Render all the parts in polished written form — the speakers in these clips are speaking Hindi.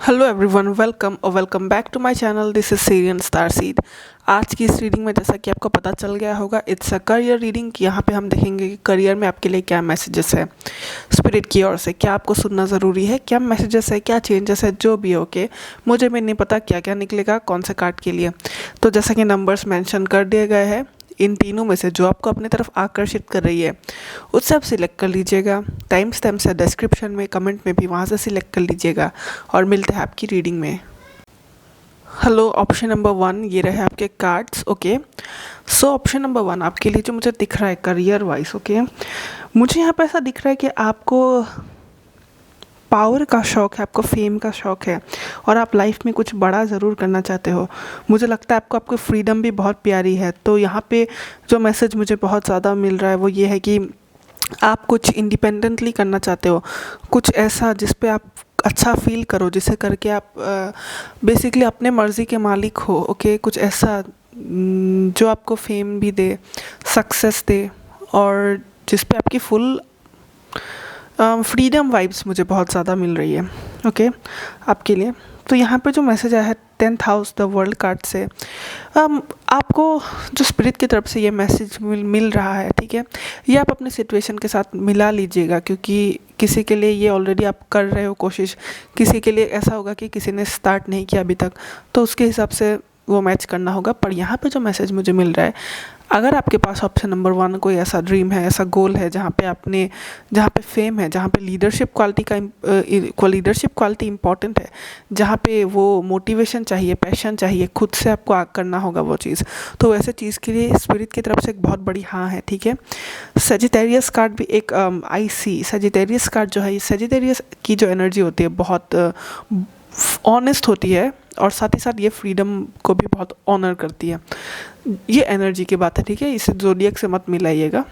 हेलो एवरीवन, वेलकम और welcome back to my channel. This is Sirian star seed. आज की इस रीडिंग में जैसा कि आपको पता चल गया होगा, इट्स अ करियर रीडिंग। यहाँ पे हम देखेंगे कि करियर में आपके लिए क्या मैसेजेस है स्पिरिट की ओर से, क्या आपको सुनना ज़रूरी है, क्या मैसेजेस है, क्या चेंजेस है, जो भी ओके। मुझे भी नहीं पता क्या क्या निकलेगा कौन से कार्ड के लिए। तो जैसा कि नंबर्स मेंशन कर दिए गए हैं, इन तीनों में से जो आपको अपनी तरफ आकर्षित कर रही है उससे आप सिलेक्ट कर लीजिएगा। टाइम स्टैम्प्स है डिस्क्रिप्शन में, कमेंट में भी, वहाँ से सिलेक्ट कर लीजिएगा और मिलते हैं आपकी रीडिंग में। हेलो, ऑप्शन नंबर 1 ये रहे आपके cards. Okay, so option number 1 आपके लिए जो मुझे दिख रहा है करियर वाइज, ओके, मुझे यहाँ पे ऐसा दिख रहा है कि आपको पावर का शौक़ है, आपको फेम का शौक़ है और आप लाइफ में कुछ बड़ा ज़रूर करना चाहते हो। मुझे लगता है आपको फ्रीडम भी बहुत प्यारी है। तो यहाँ पे जो मैसेज मुझे बहुत ज़्यादा मिल रहा है वो ये है कि आप कुछ इंडिपेंडेंटली करना चाहते हो, कुछ ऐसा जिस पे आप अच्छा फील करो, जिसे करके आप बेसिकली अपने मर्ज़ी के मालिक हो। ओके, कुछ ऐसा जो आपको फेम भी दे, सक्सेस दे और जिस पे आपकी फुल फ्रीडम वाइब्स मुझे बहुत ज़्यादा मिल रही है। ओके, आपके लिए तो यहाँ पे जो मैसेज आया है 10th house the world card से, आपको जो स्पिरिट की तरफ से ये मैसेज मिल रहा है, ठीक है, ये आप अपने सिचुएशन के साथ मिला लीजिएगा, क्योंकि किसी के लिए ये ऑलरेडी आप कर रहे हो कोशिश, किसी के लिए ऐसा होगा कि किसी ने स्टार्ट नहीं किया अभी तक, तो उसके हिसाब से वो मैच करना होगा। पर यहाँ पे जो मैसेज मुझे मिल रहा है, अगर आपके पास ऑप्शन नंबर 1 कोई ऐसा ड्रीम है, ऐसा गोल है जहाँ पे फेम है, जहाँ पे लीडरशिप क्वालिटी इंपॉर्टेंट है, जहाँ पे वो मोटिवेशन चाहिए, पैशन चाहिए, खुद से आपको करना होगा वो चीज़, तो वैसे चीज़ के लिए स्पिरिट की तरफ से एक बहुत बड़ी हाँ है। ठीक है, सेजिटेरियस कार्ड भी एक आई सी सेजिटेरियस कार्ड जो है, सेजिटेरियस की जो एनर्जी होती है बहुत ऑनेस्ट होती है और साथ ही साथ ये फ्रीडम को भी बहुत ऑनर करती है। ये एनर्जी की बात है, ठीक है, इसे ज़ोडिएक से मत मिलाइएगा।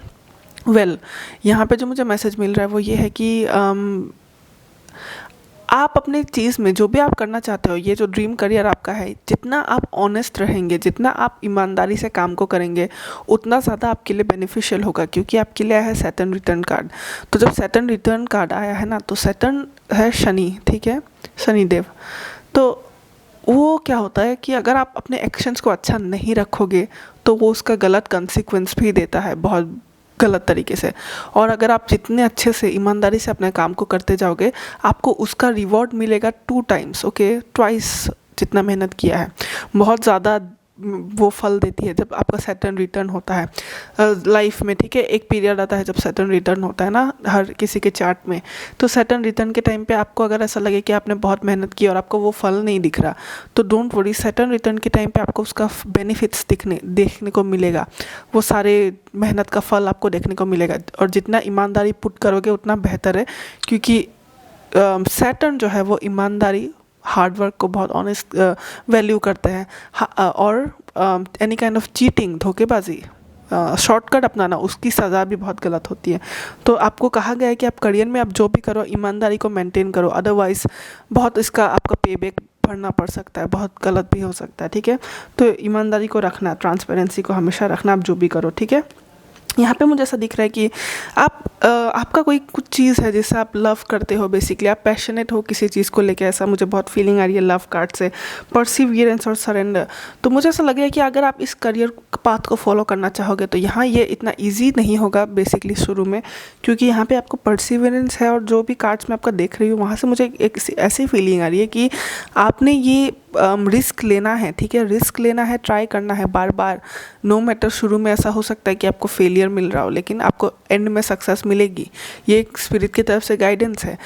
यहाँ पे जो मुझे मैसेज मिल रहा है वो ये है कि आप अपने चीज़ में जो भी आप करना चाहते हो, ये जो ड्रीम करियर आपका है, जितना आप ऑनेस्ट रहेंगे, जितना आप ईमानदारी से काम को करेंगे, उतना ज़्यादा आपके लिए बेनिफिशियल होगा, क्योंकि आपके लिए आया है सैटर्न रिटर्न कार्ड। तो जब सैटर्न रिटर्न कार्ड आया है ना, तो सैटर्न है शनि, ठीक है, शनिदेव। तो वो क्या होता है कि अगर आप अपने एक्शंस को अच्छा नहीं रखोगे तो वो उसका गलत कंसिक्वेंस भी देता है, बहुत गलत तरीके से। और अगर आप जितने अच्छे से ईमानदारी से अपने काम को करते जाओगे, आपको उसका रिवॉर्ड मिलेगा 2 टाइम्स, ओके, ट्वाइस जितना मेहनत किया है। बहुत ज़्यादा वो फल देती है जब आपका सैटर्न रिटर्न होता है लाइफ में। ठीक है, एक पीरियड आता है जब सैटर्न रिटर्न होता है ना हर किसी के चार्ट में। तो सैटर्न रिटर्न के टाइम पे आपको अगर ऐसा लगे कि आपने बहुत मेहनत की और आपको वो फल नहीं दिख रहा, तो डोंट वरी, सैटर्न रिटर्न के टाइम पे आपको उसका बेनिफिट्स देखने को मिलेगा, वो सारे मेहनत का फल आपको देखने को मिलेगा। और जितना ईमानदारी पुट करोगे उतना बेहतर है, क्योंकि सैटर्न जो है वो ईमानदारी, हार्डवर्क को बहुत ऑनेस्ट वैल्यू करते हैं। और एनी काइंड ऑफ चीटिंग, धोखेबाजी, शॉर्टकट अपनाना, उसकी सज़ा भी बहुत गलत होती है। तो आपको कहा गया है कि आप करियर में आप जो भी करो ईमानदारी को मेंटेन करो, अदरवाइज़ बहुत इसका आपका पे बैक भरना पड़ सकता है, बहुत गलत भी हो सकता है। ठीक है, तो ईमानदारी को रखना, ट्रांसपेरेंसी को हमेशा रखना, आप जो भी करो। ठीक है, यहाँ पे मुझे ऐसा दिख रहा है कि आपका कोई कुछ चीज़ है जिससे आप लव करते हो, बेसिकली आप पैशनेट हो किसी चीज़ को लेके, ऐसा मुझे बहुत फीलिंग आ रही है लव कार्ड से, परसिवियरेंस और सरेंडर। तो मुझे ऐसा लग रहा है कि अगर आप इस करियर पाथ को फॉलो करना चाहोगे तो यहाँ ये इतना ईजी नहीं होगा बेसिकली शुरू में, क्योंकि यहाँ पे आपको परसिवियरेंस है। और जो भी कार्ड्स मैं आपका देख रही हूँ वहाँ से मुझे एक ऐसी फीलिंग आ रही है कि आपने ये रिस्क लेना है। ठीक है, रिस्क लेना है, ट्राई करना है बार बार, नो मैटर। शुरू में ऐसा हो सकता है कि आपको फेलियर मिल रहा हो, लेकिन आपको एंड में सक्सेस मिलेगी। ये एक स्पिरिट की तरफ से गाइडेंस है।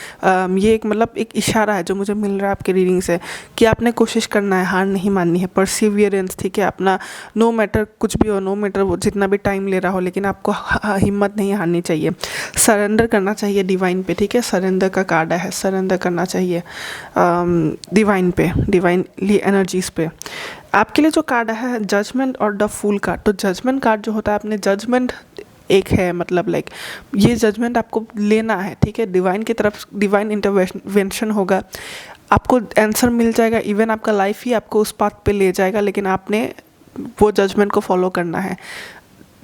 ये एक मतलब एक इशारा है जो मुझे मिल रहा है आपके रीडिंग से, कि आपने कोशिश करना है, हार नहीं माननी है, परसिवियरेंस। ठीक है, अपना नो मैटर कुछ भी हो, नो मैटर वो जितना भी टाइम ले रहा हो, लेकिन आपको हिम्मत नहीं हारनी चाहिए, सरेंडर करना चाहिए डिवाइन पे। ठीक है, सरेंडर का कार्ड है, सरेंडर करना चाहिए डिवाइन पे, डिवाइनली एनर्जीज पे। आपके लिए जो कार्ड है जजमेंट और द फूल कार्ड। तो जजमेंट कार्ड जो होता है, आपने जजमेंट एक है, मतलब लाइक ये जजमेंट आपको लेना है। ठीक है, डिवाइन की तरफ डिवाइन इंटरवेंशन होगा, आपको आंसर मिल जाएगा, इवन आपका लाइफ ही आपको उस पाथ पे ले जाएगा, लेकिन आपने वो जजमेंट को फॉलो करना है।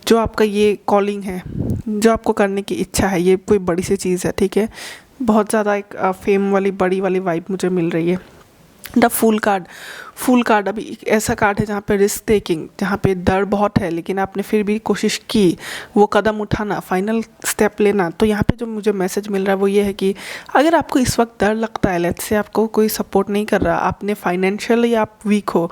जो आपका ये कॉलिंग है, जो आपको करने की इच्छा है, ये कोई बड़ी सी चीज़ है। ठीक है, बहुत ज़्यादा एक फेम वाली बड़ी वाली वाइब मुझे मिल रही है। द फूल कार्ड अभी एक ऐसा कार्ड है जहाँ पे रिस्क टेकिंग, जहाँ पे डर बहुत है लेकिन आपने फिर भी कोशिश की, वो कदम उठाना, फाइनल स्टेप लेना। तो यहाँ पे जो मुझे मैसेज मिल रहा है वो ये है कि अगर आपको इस वक्त डर लगता है, लेट्स से आपको कोई सपोर्ट नहीं कर रहा, आपने फाइनेंशियल या आप वीक हो,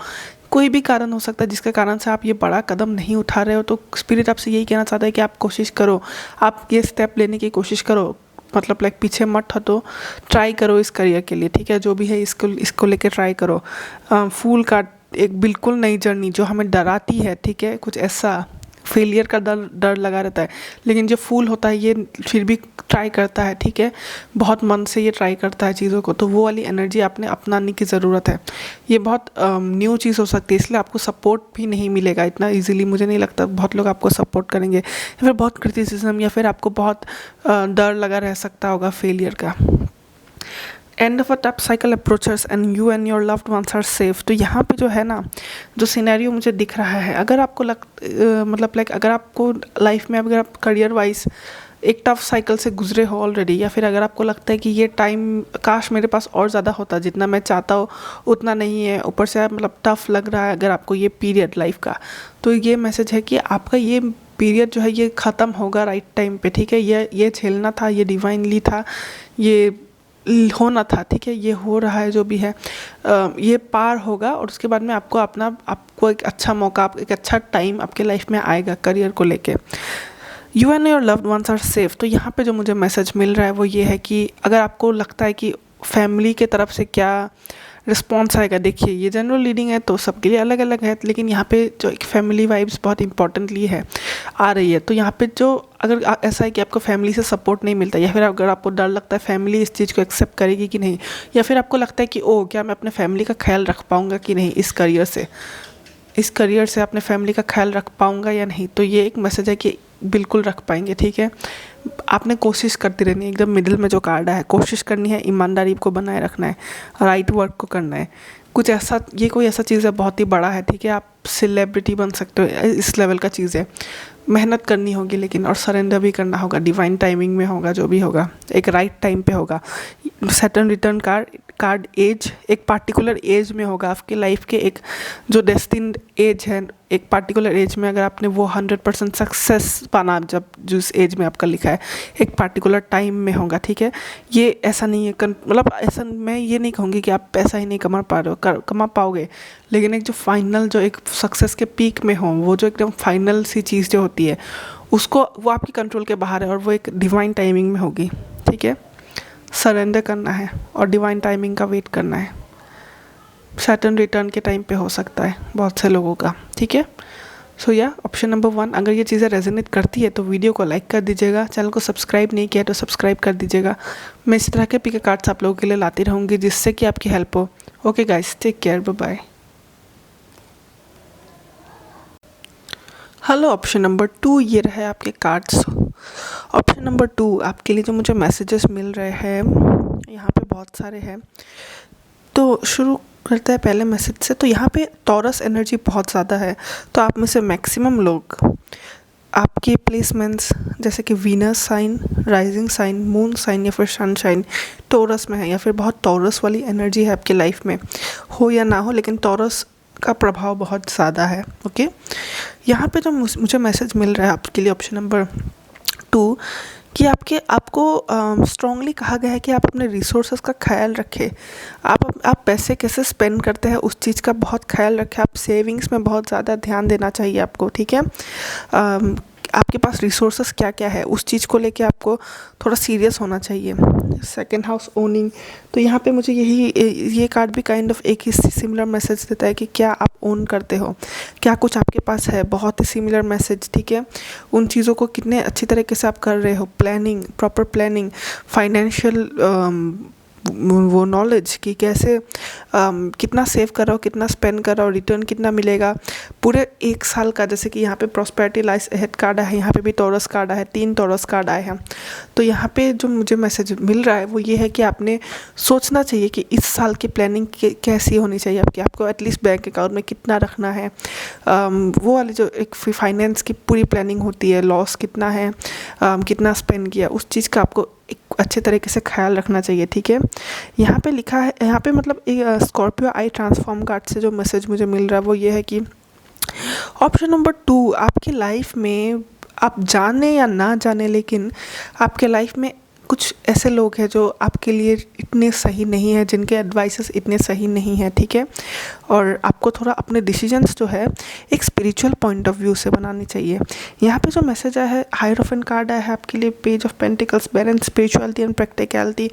कोई भी कारण हो सकता है जिसके कारण से आप ये बड़ा कदम नहीं उठा रहे हो, तो स्पिरिट आपसे यही कहना चाहता है कि आप कोशिश करो, आप ये स्टेप लेने की कोशिश करो, मतलब लाइक पीछे मत हटो, ट्राई करो इस करियर के लिए, ठीक है, जो भी है इसको लेके ट्राई करो। फूल का एक बिल्कुल नई जर्नी जो हमें डराती है, ठीक है, कुछ ऐसा फेलियर का डर डर लगा रहता है, लेकिन जो फूल होता है ये फिर भी ट्राई करता है, ठीक है, बहुत मन से ये ट्राई करता है चीज़ों को, तो वो वाली एनर्जी आपने अपनाने की ज़रूरत है। ये बहुत न्यू चीज़ हो सकती है, इसलिए आपको सपोर्ट भी नहीं मिलेगा इतना इजीली, मुझे नहीं लगता बहुत लोग आपको सपोर्ट करेंगे, या फिर बहुत क्रिटिसिज्म, या फिर आपको बहुत डर लगा रह सकता होगा फेलियर का। End of a tough cycle approaches and you and your loved ones are safe. तो यहाँ पे जो है ना, जो सिनेरियो मुझे दिख रहा है, अगर आपको मतलब लाइक अगर आपको लाइफ में, अगर आप करियर वाइज एक टफ साइकिल से गुजरे हो ऑलरेडी, या फिर अगर आपको लगता है कि ये टाइम काश मेरे पास और ज़्यादा होता, जितना मैं चाहता हूँ उतना नहीं है, ऊपर से मतलब टफ लग रहा है अगर आपको ये पीरियड लाइफ का, तो ये मैसेज है कि आपका ये पीरियड जो है ये ख़त्म होगा राइट टाइम पे, ठीक है, ये झेलना था, ये डिवाइनली था, ये होना था, ठीक है, ये हो रहा है जो भी है, ये पार होगा, और उसके बाद में आपको एक अच्छा मौका, एक अच्छा टाइम आपके लाइफ में आएगा करियर को लेके। You and your loved ones are safe. तो यहाँ पे जो मुझे मैसेज मिल रहा है वो ये है कि अगर आपको लगता है कि फैमिली के तरफ से क्या रिस्पॉन्स आएगा, देखिए ये जनरल रीडिंग है तो सबके लिए अलग अलग है, लेकिन यहाँ पे जो एक फैमिली वाइब्स बहुत इंपॉर्टेंटली है आ रही है। तो यहाँ पे जो अगर ऐसा है कि आपको फैमिली से सपोर्ट नहीं मिलता, या फिर अगर आपको डर लगता है फैमिली इस चीज़ को एक्सेप्ट करेगी कि नहीं, या फिर आपको लगता है कि ओ क्या मैं अपने फैमिली का ख्याल रख पाऊँगा कि नहीं, इस करियर से अपने फैमिली का ख्याल रख पाऊँगा या नहीं, तो ये एक मैसेज है कि बिल्कुल रख पाएंगे, ठीक है, आपने कोशिश करती रहनी है। एकदम मिडिल में जो कार्ड है, कोशिश करनी है, ईमानदारी को बनाए रखना है, राइट वर्क को करना है, कुछ ऐसा, ये कोई ऐसा चीज़ है बहुत ही बड़ा है, ठीक है, आप सेलिब्रिटी बन सकते हो, इस लेवल का चीज़ है, मेहनत करनी होगी लेकिन, और सरेंडर भी करना होगा, डिवाइन टाइमिंग में होगा, जो भी होगा एक राइट टाइम पे होगा। सैटर्न रिटर्न कार्ड एज, एक पार्टिकुलर एज में होगा आपकी लाइफ के, एक जो डेस्टिन्ड एज है, एक पार्टिकुलर एज में अगर आपने वो 100% सक्सेस पाना, जब जिस एज में आपका लिखा है, एक पार्टिकुलर टाइम में होगा, ठीक है, ये ऐसा नहीं है, मतलब ऐसा मैं ये नहीं कहूँगी कि आप पैसा ही नहीं कमा पा रहे हो, कमा पाओगे, लेकिन एक जो फाइनल जो एक सक्सेस के पीक में हो, वो जो एकदम फाइनल सी चीज़ जो होती है उसको, वो आपकी कंट्रोल के बाहर है, और वो एक डिवाइन टाइमिंग में होगी, ठीक है, सरेंडर करना है और डिवाइन टाइमिंग का वेट करना है। सैटर्न रिटर्न के टाइम पे हो सकता है बहुत से लोगों का, ठीक है। सो या ऑप्शन नंबर 1, अगर ये चीज़ें रेजोनेट करती है तो वीडियो को लाइक कर दीजिएगा, चैनल को सब्सक्राइब नहीं किया तो सब्सक्राइब कर दीजिएगा। मैं इस तरह के पिक कार्ड्स आप लोगों के लिए लाती रहूँगी जिससे कि आपकी हेल्प हो। Okay guys, take care, bye bye. Hello, option number 2 ये रहे आपके कार्ड्स। ऑप्शन नंबर 2 आपके लिए जो मुझे मैसेजेस मिल रहे हैं, यहाँ पे बहुत सारे हैं, तो शुरू करते हैं पहले मैसेज से। तो यहाँ पे टॉरस एनर्जी बहुत ज़्यादा है, तो आप में से मैक्सिमम लोग, आपके प्लेसमेंट्स जैसे कि Venus sign, rising sign, moon sign या फिर सनशाइन टॉरस में है, या फिर बहुत टॉरस वाली एनर्जी है आपकी लाइफ में, हो या ना हो, लेकिन टॉरस का प्रभाव बहुत ज़्यादा है। ओके, यहाँ पे जो मुझे मैसेज मिल रहा है आपके लिए ऑप्शन नंबर 2 कि आपको स्ट्रांगली कहा गया है कि आप अपने रिसोर्सेज का ख्याल रखें, आप पैसे कैसे स्पेंड करते हैं उस चीज़ का बहुत ख्याल रखें, आप सेविंग्स में बहुत ज़्यादा ध्यान देना चाहिए आपको, ठीक है। आपके पास रिसोर्सेस क्या क्या है उस चीज़ को लेके आपको थोड़ा सीरियस होना चाहिए। सेकंड हाउस ओनिंग, तो यहाँ पे मुझे ये कार्ड भी काइंड ऑफ एक ही सिमिलर मैसेज देता है कि क्या आप ओन करते हो, क्या कुछ आपके पास है, बहुत ही सिमिलर मैसेज, ठीक है। उन चीज़ों को कितने अच्छी तरीके से आप कर रहे हो, प्लानिंग, प्रॉपर प्लानिंग, फाइनेंशियल वो नॉलेज कि कैसे कितना सेव कर रहा हो, कितना स्पेंड कर रहा हो, रिटर्न कितना मिलेगा पूरे 1 साल का। जैसे कि यहाँ पे प्रॉस्पेरिटी लाइस अहेड कार्ड है, यहाँ पे भी टॉरस कार्ड है, 3 टॉरस कार्ड आए हैं। तो यहाँ पे जो मुझे मैसेज मिल रहा है वो ये है कि आपने सोचना चाहिए कि इस साल की प्लानिंग कैसी होनी चाहिए आपको एटलीस्ट बैंक अकाउंट में कितना रखना है, वो वाली जो एक फाइनेंस की पूरी प्लानिंग होती है, लॉस कितना है, कितना स्पेंड किया, उस चीज़ का आपको एक अच्छे तरीके से ख्याल रखना चाहिए, ठीक है। यहाँ पे लिखा है, यहाँ पे मतलब एक स्कॉर्पियो आई ट्रांसफॉर्म कार्ड से जो मैसेज मुझे मिल रहा है वो ये है कि ऑप्शन नंबर 2, आपकी लाइफ में आप जाने या ना जाने, लेकिन आपके लाइफ में कुछ ऐसे लोग हैं जो आपके लिए इतने सही नहीं है, जिनके एडवाइसेस इतने सही नहीं है, ठीक है। और आपको थोड़ा अपने डिसीजंस जो है एक स्पिरिचुअल पॉइंट ऑफ व्यू से बनानी चाहिए। यहाँ पे जो मैसेज आया है, हायरोफेंट कार्ड आया है आपके लिए, page of pentacles, balance, spirituality and practicality.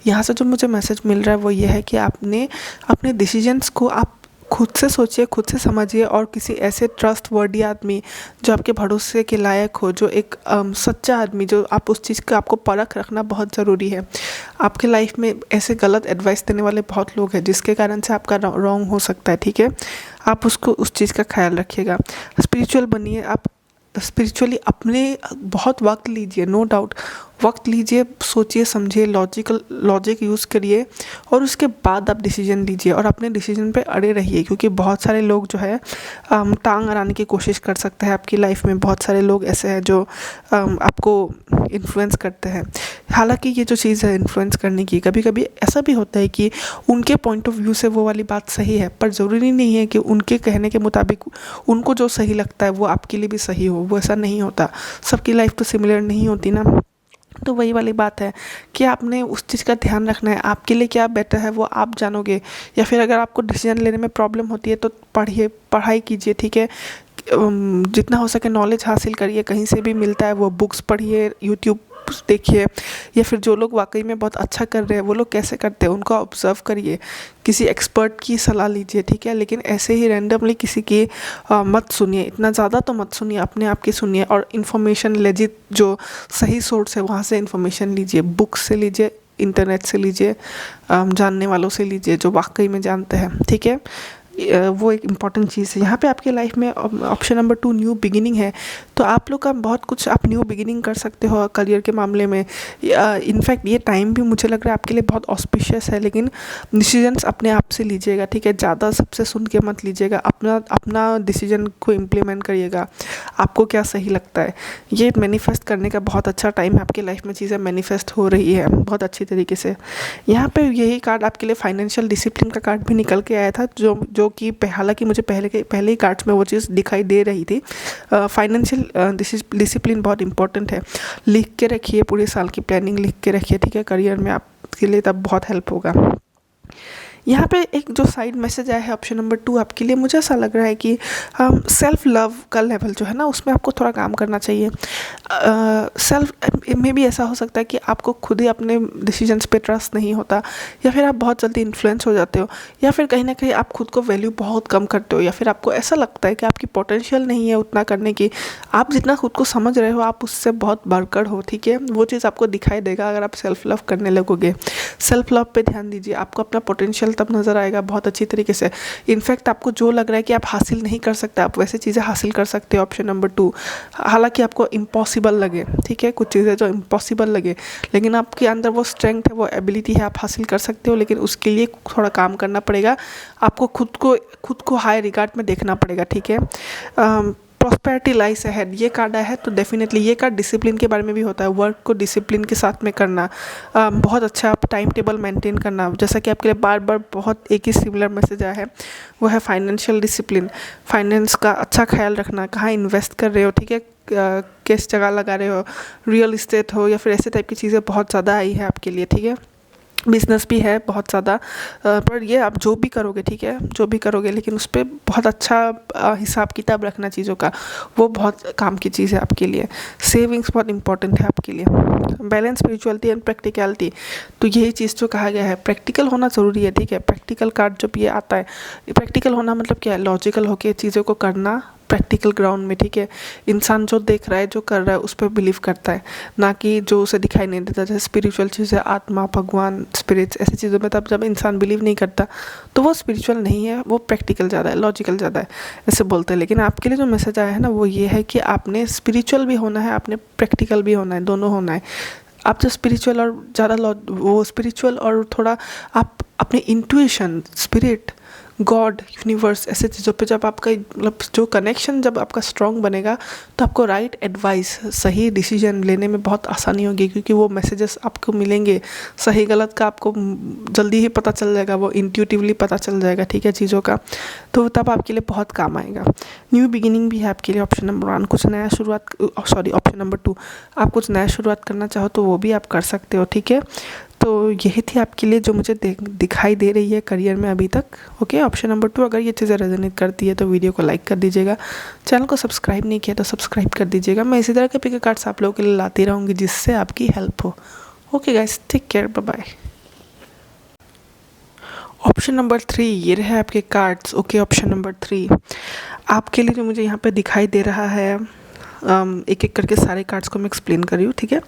यहाँ से जो मुझे मैसेज मिल रहा है वो ये है कि आपने अपने डिसीजंस को आप खुद से सोचिए, खुद से समझिए, और किसी ऐसे ट्रस्ट वर्दी आदमी जो आपके भरोसे के लायक हो, जो एक सच्चा आदमी, जो आप उस चीज़ का आपको परख रखना बहुत ज़रूरी है। आपके लाइफ में ऐसे गलत एडवाइस देने वाले बहुत लोग हैं जिसके कारण से आपका रॉन्ग हो सकता है, ठीक है। आप उसको उस चीज़ का ख्याल रखिएगा। स्पिरिचुअल बनिए, आप स्पिरिचुअली अपने बहुत वक्त लीजिए, नो डाउट वक्त लीजिए, सोचिए समझिए, लॉजिक यूज़ करिए, और उसके बाद आप डिसीजन लीजिए और अपने डिसीजन पे अड़े रहिए, क्योंकि बहुत सारे लोग जो है टांग अड़ाने की कोशिश कर सकते हैं आपकी लाइफ में। बहुत सारे लोग ऐसे हैं जो आपको इन्फ्लुएंस करते हैं। हालांकि ये जो चीज़ है इन्फ्लुएंस करने की, कभी कभी ऐसा भी होता है कि उनके पॉइंट ऑफ व्यू से वो वाली बात सही है, पर ज़रूरी नहीं है कि उनके कहने के मुताबिक उनको जो सही लगता है वो आपके लिए भी सही हो। वो ऐसा नहीं होता, सबकी लाइफ तो सिमिलर नहीं होती ना। तो वही वाली बात है कि आपने उस चीज़ का ध्यान रखना है, आपके लिए क्या बेटर है वो आप जानोगे। या फिर अगर आपको डिसीजन लेने में प्रॉब्लम होती है तो पढ़िए, पढ़ाई कीजिए, ठीक है। जितना हो सके नॉलेज हासिल करिए, कहीं से भी मिलता है वो बुक्स पढ़िए, यूट्यूब देखिए, या फिर जो लोग वाकई में बहुत अच्छा कर रहे हैं वो लोग कैसे करते हैं उनको ऑब्जर्व करिए, किसी एक्सपर्ट की सलाह लीजिए, ठीक है। लेकिन ऐसे ही रैंडमली किसी की मत सुनिए, इतना ज़्यादा तो मत सुनिए, अपने आप की सुनिए। और इन्फॉर्मेशन लेजिट, जो सही सोर्स है वहाँ से इन्फॉर्मेशन लीजिए, बुक से लीजिए, इंटरनेट से लीजिए, जानने वालों से लीजिए जो वाकई में जानते हैं, ठीक है। वो एक इम्पॉर्टेंट चीज़ है। यहाँ पे आपके लाइफ में ऑप्शन नंबर 2 न्यू बिगिनिंग है, तो आप लोग का बहुत कुछ आप न्यू बिगिनिंग कर सकते हो करियर के मामले में। इनफैक्ट ये टाइम भी मुझे लग रहा है आपके लिए बहुत ऑस्पिशियस है, लेकिन डिसीजंस अपने आप से लीजिएगा, ठीक है। ज़्यादा सबसे सुन के मत लीजिएगा, अपना अपना डिसीजन को इम्प्लीमेंट करिएगा, आपको क्या सही लगता है। ये मैनिफेस्ट करने का बहुत अच्छा टाइम है, आपकी लाइफ में चीज़ें मैनिफेस्ट हो रही है बहुत अच्छी तरीके से। यहाँ पे यही कार्ड आपके लिए फाइनेंशियल डिसिप्लिन का कार्ड भी निकल के आया था, जो कि हालांकि मुझे पहले ही कार्ड्स में वो चीज़ दिखाई दे रही थी। फाइनेंशियल डिसिप्लिन बहुत इंपॉर्टेंट है, लिख के रखिए, पूरे साल की प्लानिंग लिख के रखिए, ठीक है। करियर में आपके लिए तब बहुत हेल्प होगा। यहाँ पे एक जो साइड मैसेज आया है ऑप्शन नंबर 2 आपके लिए, मुझे ऐसा लग रहा है कि सेल्फ लव का लेवल जो है ना उसमें आपको थोड़ा काम करना चाहिए। सेल्फ में भी ऐसा हो सकता है कि आपको खुद ही अपने डिसीजंस पे ट्रस्ट नहीं होता, या फिर आप बहुत जल्दी इन्फ्लुएंस हो जाते हो, या फिर कहीं ना कहीं आप खुद को वैल्यू बहुत कम करते हो, या फिर आपको ऐसा लगता है कि आपकी पोटेंशियल नहीं है उतना करने की। आप जितना खुद को समझ रहे हो आप उससे बहुत बढ़कर हो, ठीक है। वो चीज़ आपको दिखाई देगा अगर आप सेल्फ लव करने लगोगे। सेल्फ लव पे ध्यान दीजिए, आपको अपना पोटेंशियल तब नज़र आएगा बहुत अच्छी तरीके से। इनफैक्ट आपको जो लग रहा है कि आप हासिल नहीं कर सकते, आप वैसे चीज़ें हासिल कर सकते हो ऑप्शन नंबर 2। हालांकि आपको इम्पॉसिबल लगे, ठीक है, कुछ चीज़ें जो इम्पॉसिबल लगे, लेकिन आपके अंदर वो स्ट्रेंथ है, वो एबिलिटी है, आप हासिल कर सकते हो। लेकिन उसके लिए थोड़ा काम करना पड़ेगा, आपको खुद को हाई रिगार्ड में देखना पड़ेगा, ठीक है। प्रॉस्पेरिटी लाइस अहेड ये कार्ड आया है, तो डेफिनेटली ये कार्ड डिसिप्लिन के बारे में भी होता है। वर्क को डिसिप्लिन के साथ में करना, बहुत अच्छा टाइम टेबल मेंटेन करना। जैसा कि आपके लिए बार बार बहुत एक ही सिमिलर मैसेज आया है, वो है फाइनेंशियल डिसिप्लिन, फाइनेंस का अच्छा ख्याल रखना, कहाँ इन्वेस्ट कर रहे हो, ठीक है, किस जगह लगा रहे हो, रियल इस्टेट हो या फिर ऐसे टाइप की चीज़ें बहुत ज़्यादा आई है आपके लिए, ठीक है। बिज़नेस भी है बहुत ज़्यादा, पर ये आप जो भी करोगे, ठीक है, जो भी करोगे, लेकिन उस पर बहुत अच्छा हिसाब किताब रखना चीज़ों का, वो बहुत काम की चीज़ है आपके लिए। सेविंग्स बहुत इंपॉर्टेंट है आपके लिए। बैलेंस, स्पिरिचुअलिटी एंड प्रैक्टिकलिटी, तो यही चीज़ जो कहा गया है, प्रैक्टिकल होना ज़रूरी है, ठीक है। प्रैक्टिकल कार्ड जब ये आता है, प्रैक्टिकल होना मतलब क्या है, लॉजिकल होकर चीज़ों को करना प्रैक्टिकल ग्राउंड में, ठीक है। इंसान जो देख रहा है, जो कर रहा है, उस पर बिलीव करता है, ना कि जो उसे दिखाई नहीं देता। जैसे स्पिरिचुअल चीज़ें, आत्मा, भगवान, स्पिरिट्स, ऐसी चीज़ों में तब जब इंसान बिलीव नहीं करता तो वो स्पिरिचुअल नहीं है, वो प्रैक्टिकल ज़्यादा है, लॉजिकल ज़्यादा है, ऐसे बोलते हैं। लेकिन आपके लिए जो मैसेज आया है ना वो ये है कि आपने स्पिरिचुअल भी होना है, आपने प्रैक्टिकल भी होना है, दोनों होना है। आप जो स्पिरिचुअल और ज़्यादा वो स्पिरिचुअल और थोड़ा आप अपने इंट्यूशन, स्पिरिट, गॉड, यूनिवर्स, ऐसे चीज़ों पे जब आपका मतलब जो कनेक्शन जब आपका स्ट्रॉन्ग बनेगा तो आपको राइट एडवाइस, सही डिसीजन लेने में बहुत आसानी होगी, क्योंकि वो मैसेजेस आपको मिलेंगे, सही गलत का आपको जल्दी ही पता चल जाएगा, वो इंट्यूटिवली पता चल जाएगा, ठीक है, चीज़ों का। तो तब आपके लिए बहुत काम आएगा। न्यू बिगिनिंग भी है आपके लिए ऑप्शन नंबर 1, कुछ नया शुरुआत, सॉरी ऑप्शन नंबर 2, आप कुछ नया शुरुआत करना चाहो तो वो भी आप कर सकते हो, ठीक है। तो यही थी आपके लिए जो मुझे दिखाई दे रही है करियर में अभी तक। ओके, ऑप्शन नंबर 2, अगर ये चीज़ें रेजोनेट करती है तो वीडियो को लाइक कर दीजिएगा, चैनल को सब्सक्राइब नहीं किया तो सब्सक्राइब कर दीजिएगा। मैं इसी तरह के पिक कार्ड्स आप लोगों के लिए लाती रहूँगी जिससे आपकी हेल्प हो। Okay guys, take care, bye bye. Option number 3, ये रहे आपके कार्ड्स। ओके, ऑप्शन नंबर 3 आपके लिए जो मुझे यहाँ पे दिखाई दे रहा है, एक एक करके सारे कार्ड्स को मैं एक्सप्लेन कर रही हूँ, ठीक है।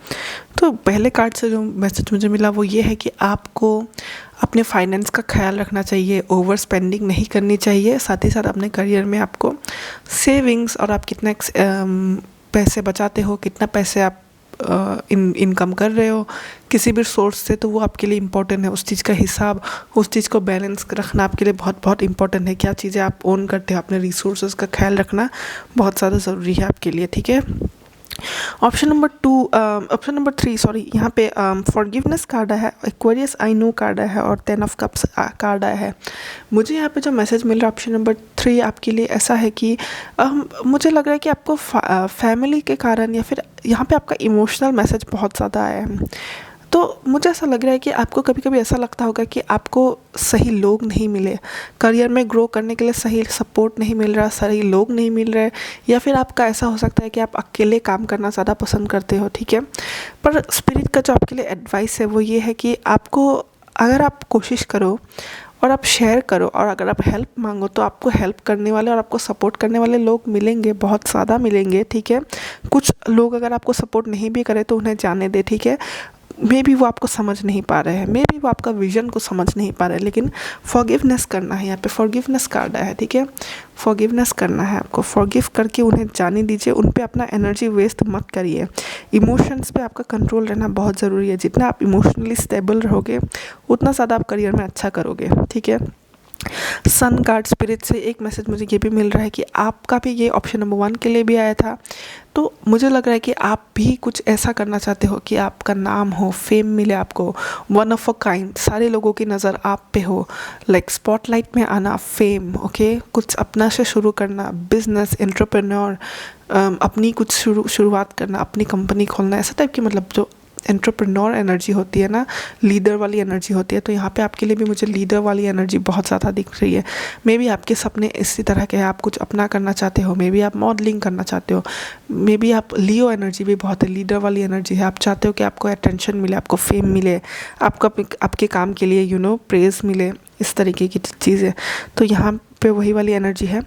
तो पहले कार्ड से जो मैसेज मुझे मिला वो ये है कि आपको अपने फाइनेंस का ख्याल रखना चाहिए, ओवर स्पेंडिंग नहीं करनी चाहिए, साथ ही साथ अपने करियर में आपको सेविंग्स और आप कितना पैसे बचाते हो, कितना पैसे आप इनकम कर रहे हो किसी भी सोर्स से, तो वो आपके लिए इम्पोर्टेंट है। उस चीज़ का हिसाब, उस चीज़ को बैलेंस रखना आपके लिए बहुत बहुत इंपॉर्टेंट है। क्या चीज़ें आप ओन करते हो, अपने रिसोर्सेज का ख्याल रखना बहुत ज़्यादा ज़रूरी है आपके लिए, ठीक है। ऑप्शन नंबर 3 सॉरी, यहाँ पे फॉरगिवनेस कार्ड आया है, एक्वेरियस आई नो कार्ड आया है और 10 ऑफ कप्स कार्ड आया है। मुझे यहाँ पे जो मैसेज मिल रहा है ऑप्शन नंबर 3 आपके लिए ऐसा है कि मुझे लग रहा है कि आपको फैमिली के कारण या फिर यहाँ पे आपका इमोशनल मैसेज बहुत ज़्यादा आया है। तो मुझे ऐसा लग रहा है कि आपको कभी कभी ऐसा लगता होगा कि आपको सही लोग नहीं मिले, करियर में ग्रो करने के लिए सही सपोर्ट नहीं मिल रहा, सही लोग नहीं मिल रहे, या फिर आपका ऐसा हो सकता है कि आप अकेले काम करना ज़्यादा पसंद करते हो, ठीक है। पर स्पिरिट का जो आपके लिए एडवाइस है वो ये है कि आपको, अगर आप कोशिश करो और आप शेयर करो और अगर आप हेल्प मांगो तो आपको हेल्प करने वाले और आपको सपोर्ट करने वाले लोग मिलेंगे, बहुत ज़्यादा मिलेंगे, ठीक है। कुछ लोग अगर आपको सपोर्ट नहीं भी करें तो उन्हें जाने दे, ठीक है। मे बी वो आपको समझ नहीं पा रहे हैं, मे बी वो आपका विजन को समझ नहीं पा रहे हैं, लेकिन फॉरगिवनेस करना है। यहाँ पे फॉरगिवनेस कार्ड है, ठीक है। फॉरगिवनेस करना है आपको, फॉरगिव करके उन्हें जाने दीजिए, उन पे अपना एनर्जी वेस्ट मत करिए। इमोशंस पे आपका कंट्रोल रहना बहुत ज़रूरी है। जितना आप इमोशनली स्टेबल रहोगे उतना ज़्यादा आप करियर में अच्छा करोगे, ठीक है। सन कार्ड स्पिरिट से एक मैसेज मुझे ये भी मिल रहा है कि आपका भी, ये ऑप्शन नंबर 1 के लिए भी आया था, तो मुझे लग रहा है कि आप भी कुछ ऐसा करना चाहते हो कि आपका नाम हो, फेम मिले आपको, वन ऑफ अ काइंड, सारे लोगों की नज़र आप पे हो, लाइक स्पॉटलाइट में आना, फेम, ओके, कुछ अपना से शुरू करना, बिजनेस, एंटरप्रेन्योर, अपनी कुछ शुरुआत करना, अपनी कंपनी खोलना, ऐसा टाइप की, मतलब जो एंटरप्रेन्योर एनर्जी होती है ना, लीडर वाली एनर्जी होती है। तो यहाँ पे आपके लिए भी मुझे लीडर वाली एनर्जी बहुत ज़्यादा दिख रही है। मे बी आपके सपने इसी तरह के हैं, आप कुछ अपना करना चाहते हो, मे बी आप मॉडलिंग करना चाहते हो, मे बी आप लियो एनर्जी भी बहुत है, लीडर वाली एनर्जी है। आप चाहते हो कि आपको अटेंशन मिले, आपको फेम मिले, आपको आपके काम के लिए प्रेज मिले, इस तरीके की चीज़ें। तो यहाँ पे वही वाली एनर्जी है।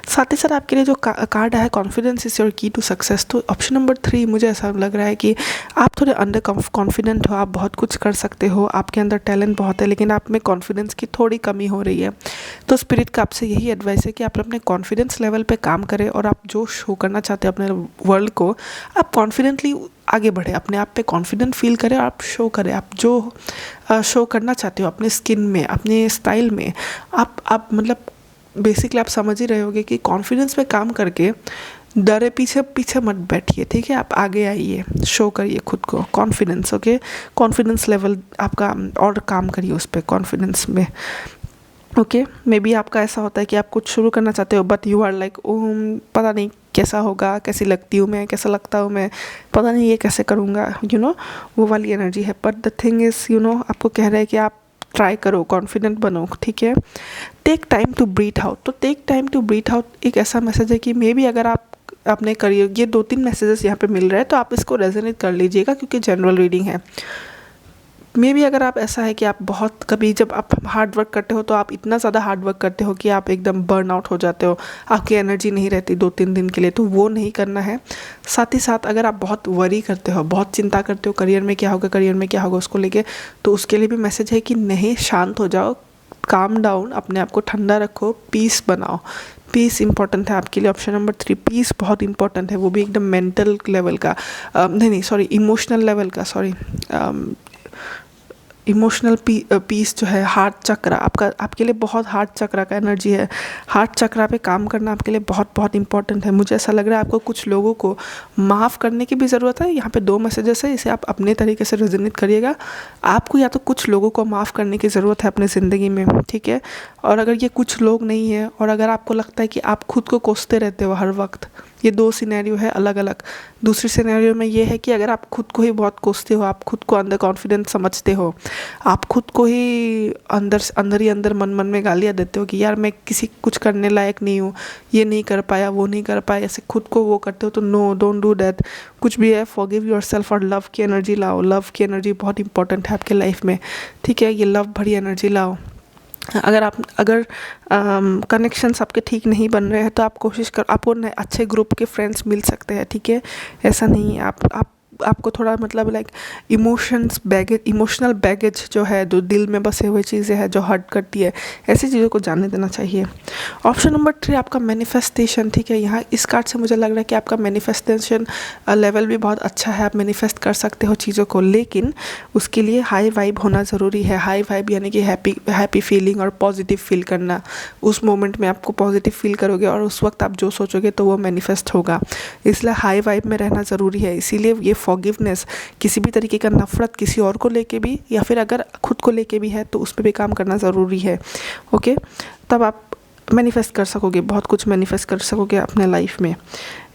साथ ही साथ आपके लिए जो कार्ड है, कॉन्फिडेंस इज योर की टू सक्सेस, तो ऑप्शन नंबर 3 मुझे ऐसा लग रहा है कि आप थोड़े अंडर कॉन्फिडेंट हो, आप बहुत कुछ कर सकते हो, आपके अंदर टैलेंट बहुत है, लेकिन आप में कॉन्फिडेंस की थोड़ी कमी हो रही है। तो स्पिरिट का आपसे यही एडवाइस है कि आप अपने कॉन्फिडेंस लेवल पे काम करें और आप जो शो करना चाहते हो अपने वर्ल्ड को, आप कॉन्फिडेंटली आगे बढ़े, अपने आप पे कॉन्फिडेंट फील करें, आप शो करें, आप जो शो करना चाहते हो अपने स्किन में, अपने स्टाइल में, आप मतलब बेसिकली आप समझ ही रहे होगे कि कॉन्फिडेंस पे काम करके डरे पीछे पीछे मत बैठिए, ठीक है। आप आगे आइए, शो करिए खुद को, कॉन्फिडेंस, ओके, कॉन्फिडेंस लेवल आपका और काम करिए उस पर, कॉन्फिडेंस में, ओके। मे बी आपका ऐसा होता है कि आप कुछ शुरू करना चाहते हो बट यू आर लाइक, पता नहीं कैसा होगा, कैसी लगती हूँ मैं, कैसा लगता हूँ मैं, पता नहीं ये कैसे करूँगा, वो वाली एनर्जी है। बट द थिंग इज़ आपको कह रहा है कि आप ट्राई करो, कॉन्फिडेंट बनो, ठीक है। Take time to breathe out, तो take time to breathe out एक ऐसा मैसेज है कि मे बी अगर आप अपने करियर, ये 2-3 मैसेजेस यहाँ पे मिल रहे हैं तो आप इसको रेजोनेट कर लीजिएगा क्योंकि जनरल रीडिंग है। मे बी अगर आप ऐसा है कि आप बहुत, कभी जब आप हार्ड वर्क करते हो तो आप इतना ज़्यादा हार्ड वर्क करते हो कि आप एकदम बर्न आउट हो जाते हो, आपकी एनर्जी नहीं रहती 2-3 दिन के लिए, तो वो नहीं करना है। साथ ही साथ अगर आप बहुत वरी करते हो, बहुत चिंता करते हो करियर में क्या होगा, करियर में क्या होगा उसको लेके, तो उसके लिए भी मैसेज है कि नहीं, शांत हो जाओ, काम डाउन, अपने आप को ठंडा रखो, पीस बनाओ। पीस इंपॉर्टेंट है आपके लिए, ऑप्शन नंबर 3 पीस बहुत इंपॉर्टेंट है, वो भी एकदम मेंटल लेवल का, नहीं सॉरी, इमोशनल लेवल का, सॉरी, इमोशनल पीस जो है, हार्ट चक्र आपका, आपके लिए बहुत हार्ट चक्र का एनर्जी है। हार्ट चक्र पे काम करना आपके लिए बहुत बहुत इंपॉर्टेंट है। मुझे ऐसा लग रहा है आपको कुछ लोगों को माफ़ करने की भी ज़रूरत है। यहाँ पे 2 मैसेजेस है, इसे आप अपने तरीके से रेजोनेट करिएगा। आपको या तो कुछ लोगों को माफ़ करने की ज़रूरत है अपनी ज़िंदगी में, ठीक है। और अगर ये कुछ लोग नहीं है और अगर आपको लगता है कि आप खुद को कोसते रहते हो हर वक्त, ये 2 सिनेरियो है अलग अलग। दूसरी सिनेरियो में ये है कि अगर आप खुद को ही बहुत कोसते हो, आप खुद को अंडर कॉन्फिडेंट समझते हो, आप खुद को ही अंदर ही अंदर मन मन में गालियाँ देते हो कि यार मैं किसी कुछ करने लायक नहीं हूँ, ये नहीं कर पाया, वो नहीं कर पाया, ऐसे खुद को वो करते हो, तो नो, डोंट डू दैट। कुछ भी है, फॉरगिव योरसेल्फ और लव की एनर्जी लाओ। लव की एनर्जी बहुत इंपॉर्टेंट है आपके लाइफ में, ठीक है। ये लव भरी एनर्जी लाओ। अगर कनेक्शंस आपके ठीक नहीं बन रहे हैं तो आप कोशिश कर, आपको अच्छे ग्रुप के फ्रेंड्स मिल सकते हैं, ठीक है। ऐसा नहीं है, आपको थोड़ा मतलब लाइक इमोशनल बैगेज जो है, जो दिल में बसे हुए चीज़ें हैं जो हर्ट करती है, ऐसी चीज़ों को जाने देना चाहिए। ऑप्शन नंबर 3 आपका मैनिफेस्टेशन, ठीक है। यहाँ इस कार्ड से मुझे लग रहा है कि आपका मैनिफेस्टेशन लेवल भी बहुत अच्छा है, आप मैनिफेस्ट कर सकते हो चीज़ों को, लेकिन उसके लिए हाई वाइब होना ज़रूरी है। हाई वाइब यानी कि हैप्पी फीलिंग और पॉजिटिव फील करना। उस मोमेंट में आपको पॉजिटिव फील करोगे और उस वक्त आप जो सोचोगे तो वो मैनिफेस्ट होगा। इसलिए हाई वाइब में रहना ज़रूरी है। इसीलिए ये फॉरगिवनेस, किसी भी तरीके का नफ़रत किसी और को लेके भी या फिर अगर खुद को लेके भी है तो उस पर भी काम करना ज़रूरी है, ओके। तब आप मैनिफेस्ट कर सकोगे, बहुत कुछ मैनिफेस्ट कर सकोगे अपने लाइफ में।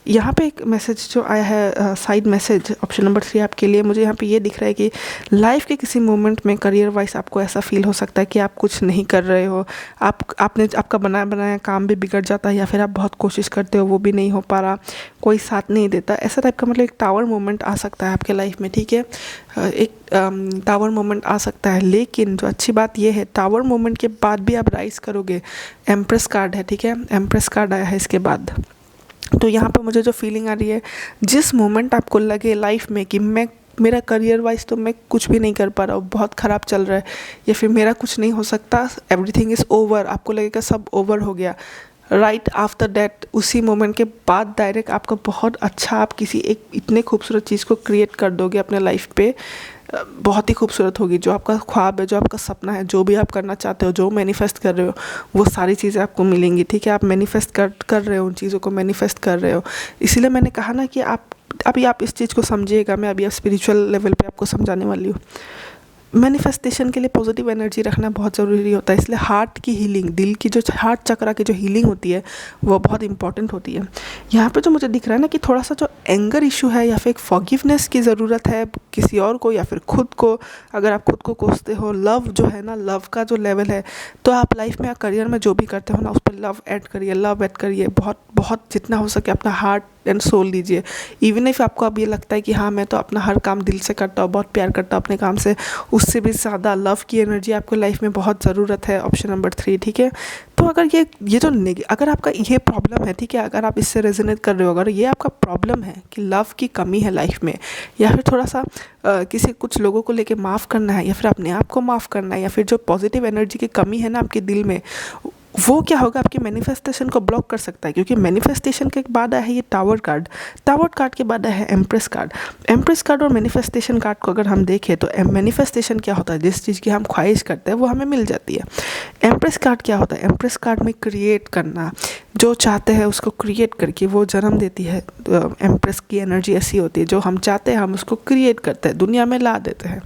यहाँ पे एक मैसेज जो आया है, साइड मैसेज ऑप्शन नंबर 3 आपके लिए, मुझे यहाँ पे ये दिख रहा है कि लाइफ के किसी मोमेंट में करियर वाइज आपको ऐसा फील हो सकता है कि आप कुछ नहीं कर रहे हो, आपका बनाया बनाया काम भी बिगड़ जाता है, या फिर आप बहुत कोशिश करते हो वो भी नहीं हो पा रहा, कोई साथ नहीं देता, ऐसा टाइप का मतलब एक टावर मोमेंट आ सकता है आपके लाइफ में, ठीक है। एक टावर मोमेंट आ सकता है, लेकिन जो अच्छी बात ये है, टावर मोमेंट के बाद भी आप राइज करोगे। एम्प्रेस कार्ड है, ठीक है, एम्प्रेस कार्ड आया है इसके बाद। तो यहाँ पे मुझे जो फीलिंग आ रही है, जिस मोमेंट आपको लगे लाइफ में कि मेरा करियर वाइज तो मैं कुछ भी नहीं कर पा रहा हूँ, बहुत ख़राब चल रहा है, या फिर मेरा कुछ नहीं हो सकता, एवरीथिंग इज़ ओवर, आपको लगेगा सब ओवर हो गया, राइट आफ्टर दैट, उसी मोमेंट के बाद डायरेक्ट आपका बहुत अच्छा, आप किसी एक इतने खूबसूरत चीज़ को क्रिएट कर दोगे अपने लाइफ पे, बहुत ही खूबसूरत होगी। जो आपका ख्वाब है, जो आपका सपना है, जो भी आप करना चाहते हो, जो मैनिफेस्ट कर रहे हो, वो सारी चीज़ें आपको मिलेंगी, ठीक है। आप मैनिफेस्ट कर रहे हो, उन चीज़ों को मैनिफेस्ट कर रहे हो। इसीलिए मैंने कहा ना कि अभी आप इस चीज़ को समझिएगा, मैं अभी स्पिरिचुअल लेवल पे आपको समझाने वाली हूँ। मैनिफेस्टेशन के लिए पॉजिटिव एनर्जी रखना बहुत ज़रूरी होता है। इसलिए हार्ट की हीलिंग, दिल की जो हार्ट चक्रा की जो हीलिंग होती है वो बहुत इंपॉर्टेंट होती है। यहाँ पे जो मुझे दिख रहा है ना कि थोड़ा सा जो एंगर इशू है या फिर एक फॉरगिवनेस की ज़रूरत है किसी और को या फिर खुद को, अगर आप खुद को कोसते हो, लव जो है ना, लव का जो लेवल है, तो आप लाइफ में करियर में जो भी करते हो ना, उस पर लव ऐड करिए, बहुत बहुत जितना हो सके अपना हार्ट एंड सोल दीजिए। इवन इफ आपको अब ये लगता है कि हाँ मैं तो अपना हर काम दिल से करता हूँ, बहुत प्यार करता हूँ अपने काम से, उससे भी ज़्यादा लव की एनर्जी आपको लाइफ में बहुत ज़रूरत है। ऑप्शन नंबर 3, ठीक है। तो अगर ये जो अगर आपका ये प्रॉब्लम है, ठीक है, अगर आप इससे रेजोनेट कर रहे हो, अगर ये आपका प्रॉब्लम है कि लव की कमी है लाइफ में, या फिर थोड़ा सा कुछ लोगों को लेके माफ़ करना है, या फिर अपने आप को माफ़ करना है, या फिर जो पॉजिटिव एनर्जी की कमी है ना आपके दिल में, वो क्या होगा, आपके मैनिफेस्टेशन को ब्लॉक कर सकता है। क्योंकि मैनिफेस्टेशन के बाद आया है ये टावर कार्ड के बाद आया है एम्प्रेस कार्ड और मैनिफेस्टेशन कार्ड को अगर हम देखें तो मैनिफेस्टेशन क्या होता है, जिस चीज़ की हम ख्वाहिश करते हैं वो हमें मिल जाती है। एम्प्रेस कार्ड क्या होता है, एम्प्रेस कार्ड में क्रिएट करना, जो चाहते हैं उसको क्रिएट करके वो जन्म देती है। एम्प्रेस की एनर्जी ऐसी होती है, जो हम चाहते हैं हम उसको क्रिएट करते हैं, दुनिया में ला देते हैं।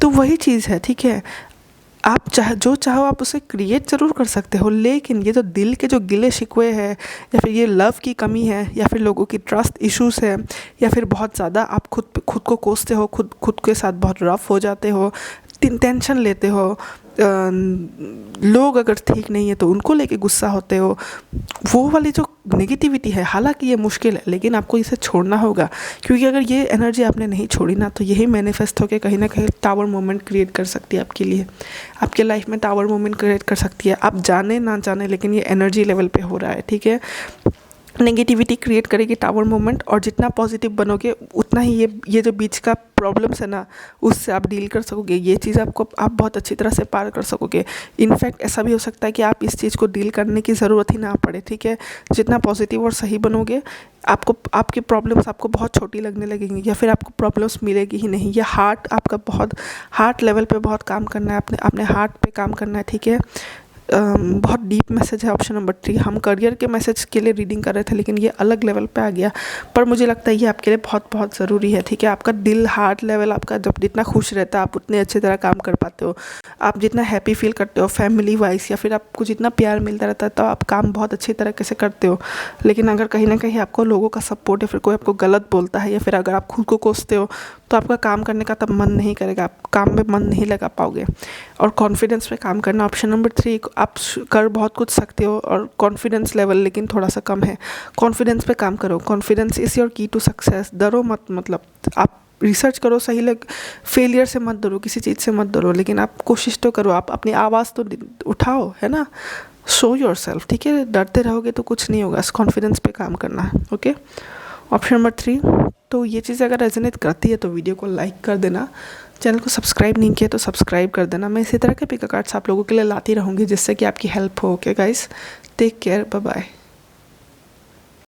तो वही चीज़ है, ठीक है। आप जो चाहो आप उसे क्रिएट ज़रूर कर सकते हो, लेकिन ये जो दिल के जो गिले शिकवे हैं, या फिर ये लव की कमी है, या फिर लोगों की ट्रस्ट इश्यूज़ है, या फिर बहुत ज़्यादा आप खुद को कोसते हो, खुद के साथ बहुत रफ हो जाते हो, टेंशन लेते हो, लोग अगर ठीक नहीं है तो उनको लेके गुस्सा होते हो, वो वाली जो नेगेटिविटी है, हालांकि ये मुश्किल है लेकिन आपको इसे छोड़ना होगा। क्योंकि अगर ये एनर्जी आपने नहीं छोड़ी ना, तो यही मैनिफेस्ट होकर कहीं ना कहीं टावर मोमेंट क्रिएट कर सकती है आपके लिए, आपके लाइफ में टावर मोमेंट क्रिएट कर सकती है। आप जाने ना जाने, लेकिन ये एनर्जी लेवल पे हो रहा है, ठीक है। नेगेटिविटी क्रिएट करेगी टावर मोमेंट, और जितना पॉजिटिव बनोगे उतना ही ये जो बीच का प्रॉब्लम्स है ना, उससे आप डील कर सकोगे। ये चीज़ आपको आप बहुत अच्छी तरह से पार कर सकोगे। इनफैक्ट ऐसा भी हो सकता है कि आप इस चीज़ को डील करने की ज़रूरत ही ना पड़े, ठीक है। जितना पॉजिटिव और सही बनोगे, आपको आपकी प्रॉब्लम्स आपको बहुत छोटी लगने लगेंगी, या फिर आपको प्रॉब्लम्स मिलेगी ही नहीं। ये हार्ट आपका बहुत हार्ट लेवल पे बहुत काम करना है, अपने अपने हार्ट पे काम करना है, ठीक है। बहुत डीप मैसेज है ऑप्शन नंबर 3। हम करियर के मैसेज के लिए रीडिंग कर रहे थे, लेकिन ये अलग लेवल पे आ गया। पर मुझे लगता है ये आपके लिए बहुत बहुत ज़रूरी है, ठीक है। आपका दिल, हार्ट लेवल आपका जब जितना खुश रहता है, आप उतने अच्छी तरह काम कर पाते हो। आप जितना हैप्पी फील करते हो फैमिली वाइज, या फिर आपको जितना प्यार मिलता रहता है, तो आप काम बहुत अच्छी तरीके से करते हो। लेकिन अगर कहीं ना कहीं आपको लोगों का सपोर्ट, या फिर कोई आपको गलत बोलता है, या फिर अगर आप खुद को कोसते हो, तो आपका काम करने का तब मन नहीं करेगा, आप काम में मन नहीं लगा पाओगे। और कॉन्फिडेंस पे काम करना, ऑप्शन नंबर 3। आप कर बहुत कुछ सकते हो, और कॉन्फिडेंस लेवल लेकिन थोड़ा सा कम है। कॉन्फिडेंस पे काम करो। कॉन्फिडेंस इज़ योर की टू सक्सेस। डरो मत, मतलब आप रिसर्च करो, सही लग, फेलियर से मत डरो, किसी चीज़ से मत डरो, लेकिन आप कोशिश तो करो, आप अपनी आवाज़ तो उठाओ, है ना। शो योर सेल्फ, ठीक है। डरते रहोगे तो कुछ नहीं होगा। कॉन्फिडेंस पे काम करना है, ओके। Option number 3। तो ये चीज़ अगर रेजोनेट करती है तो वीडियो को लाइक कर देना। चैनल को सब्सक्राइब नहीं किया तो सब्सक्राइब कर देना। मैं इसी तरह के पिक कार्ड्स आप लोगों के लिए लाती रहूँगी, जिससे कि आपकी हेल्प हो। Okay guys, take care, bye bye.